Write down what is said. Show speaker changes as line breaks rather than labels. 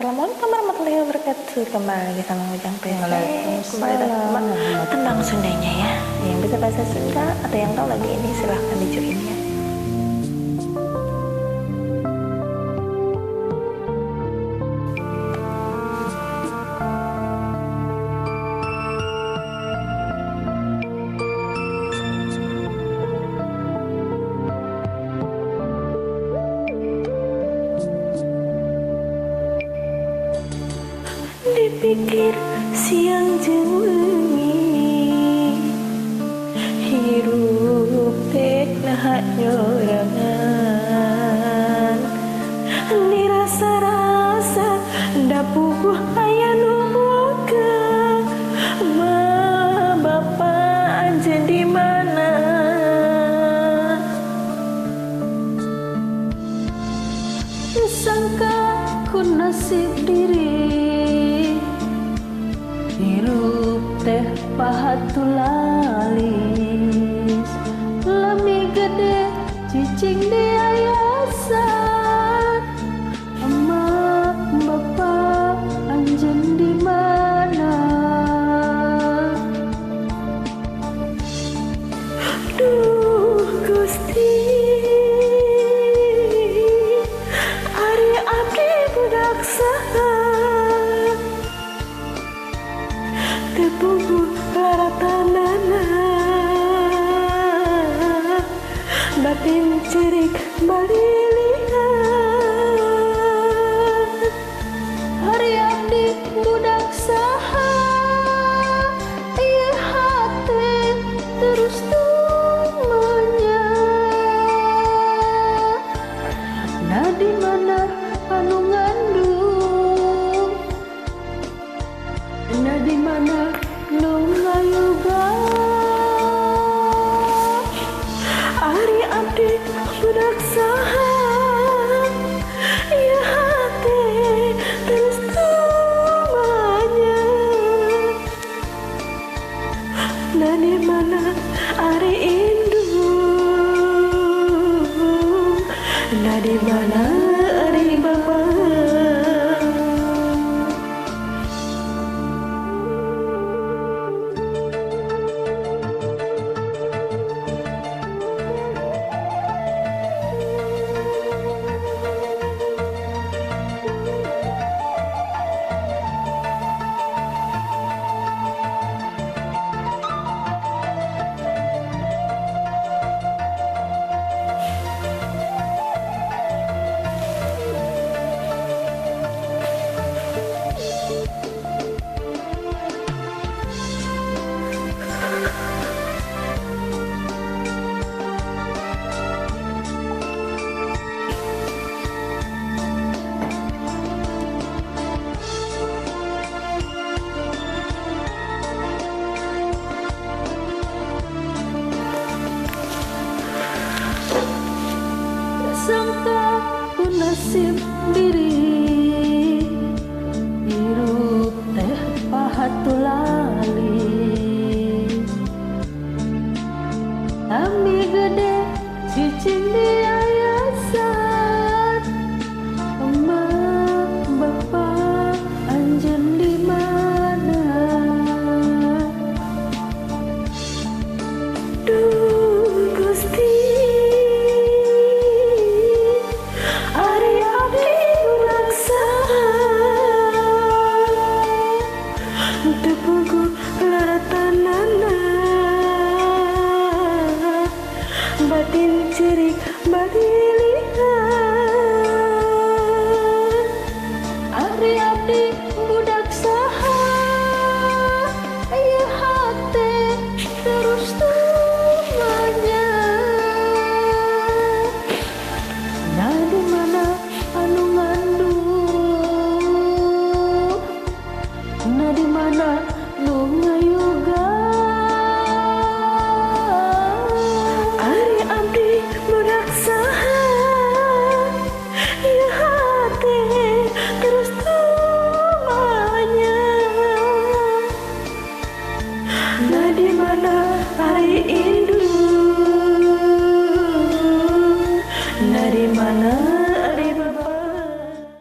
Assalamualaikum warahmatullahi wabarakatuh. Kembali sama Ujang PC.
Waalaikumsalam.
Tentang Sundanya ya. Yang bisa bahasa Sunda atau yang tahu lagi ini silahkan dijoin ya. Dipikir siang jeung wengi hirup teh naha nyorangan dirasa-rasa da puguh aya nu boga ma bapa anjeun di mana
Disangka ku nasib diri hirup teh pahatulalis lami gede cicing di ayasan emak bapak anjeun di mana
duh Gusti ari abdi budak saha tepuguh laratanana batin cerik balilihan
hari abdi budak saha ieu hate terus tumanya nah di mana anu ngandung nah di mana nu ngayuga
ari abdi budak saha ieu hate terus tumanya nah di mana ari indung nah di mana ari bapa
sangka ku nasib diri